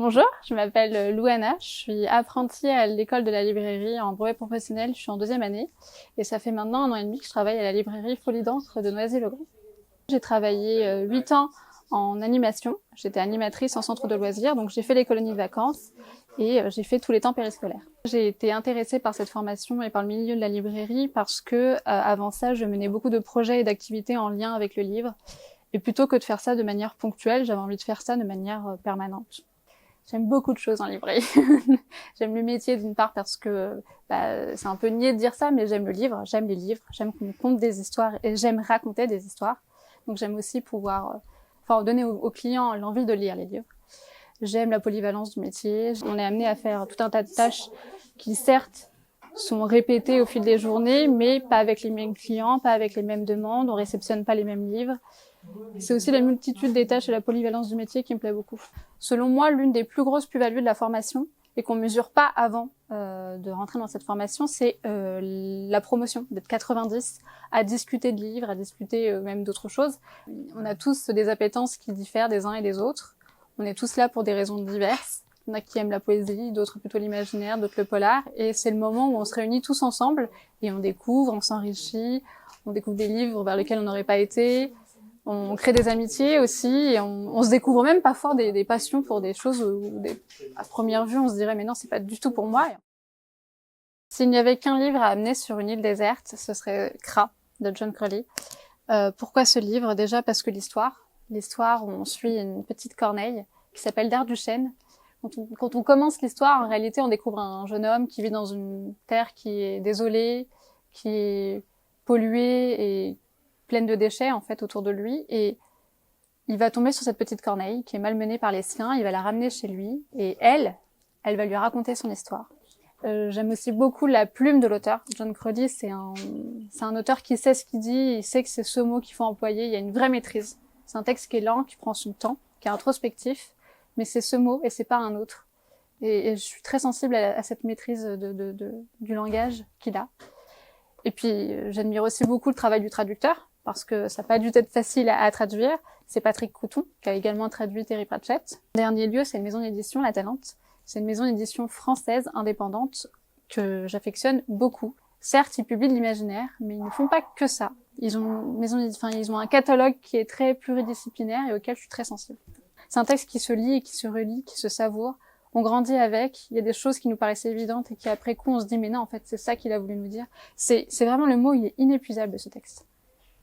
Bonjour, je m'appelle Louana, je suis apprentie à l'école de la librairie en brevet professionnel, je suis en 2e année et ça fait maintenant 1 an et demi que je travaille à la librairie Folie d'encre de Noisy-le-Grand. J'ai travaillé 8 ans en animation, j'étais animatrice en centre de loisirs, donc j'ai fait les colonies de vacances et j'ai fait tous les temps périscolaires. J'ai été intéressée par cette formation et par le milieu de la librairie parce que avant ça, je menais beaucoup de projets et d'activités en lien avec le livre. Et plutôt que de faire ça de manière ponctuelle, j'avais envie de faire ça de manière permanente. J'aime beaucoup de choses en librairie. J'aime le métier d'une part parce que c'est un peu niais de dire ça, mais j'aime le livre, j'aime les livres, j'aime qu'on me conte des histoires et j'aime raconter des histoires. Donc j'aime aussi pouvoir donner aux clients l'envie de lire les livres. J'aime la polyvalence du métier. On est amené à faire tout un tas de tâches qui certes sont répétées au fil des journées, mais pas avec les mêmes clients, pas avec les mêmes demandes, on réceptionne pas les mêmes livres. C'est aussi la multitude des tâches et la polyvalence du métier qui me plaît beaucoup. Selon moi, l'une des plus grosses plus-values de la formation, et qu'on mesure pas avant de rentrer dans cette formation, c'est la promotion, d'être 90 à discuter de livres, à discuter même d'autres choses. On a tous des appétences qui diffèrent des uns et des autres. On est tous là pour des raisons diverses. Il y en a qui aiment la poésie, d'autres plutôt l'imaginaire, d'autres le polar. Et c'est le moment où on se réunit tous ensemble et on découvre, on s'enrichit, on découvre des livres vers lesquels on n'aurait pas été. On crée des amitiés aussi et on se découvre même parfois des passions pour des choses où à première vue on se dirait mais non, c'est pas du tout pour moi. S'il n'y avait qu'un livre à amener sur une île déserte, ce serait Kra de John Crowley. Pourquoi ce livre? Déjà parce que l'histoire où on suit une petite corneille qui s'appelle Darduchêne. Quand on commence l'histoire, en réalité on découvre un jeune homme qui vit dans une terre qui est désolée, qui est polluée et pleine de déchets en fait autour de lui, et il va tomber sur cette petite corneille qui est malmenée par les siens, il va la ramener chez lui et elle va lui raconter son histoire. J'aime aussi beaucoup la plume de l'auteur. John Crowley, c'est un auteur qui sait ce qu'il dit, il sait que c'est ce mot qu'il faut employer, il y a une vraie maîtrise. C'est un texte qui est lent, qui prend son temps, qui est introspectif, mais c'est ce mot et c'est pas un autre. Et je suis très sensible à cette maîtrise du langage qu'il a. Et puis j'admire aussi beaucoup le travail du traducteur, parce que ça n'a pas dû être facile à traduire. C'est Patrick Couton, qui a également traduit Terry Pratchett. En dernier lieu, c'est une maison d'édition, La Talente. C'est une maison d'édition française, indépendante, que j'affectionne beaucoup. Certes, ils publient de l'imaginaire, mais ils ne font pas que ça. Ils ont un catalogue qui est très pluridisciplinaire et auquel je suis très sensible. C'est un texte qui se lit et qui se relit, qui se savoure. On grandit avec, il y a des choses qui nous paraissaient évidentes et qui après coup on se dit mais non, en fait c'est ça qu'il a voulu nous dire. C'est vraiment le mot, il est inépuisable de ce texte.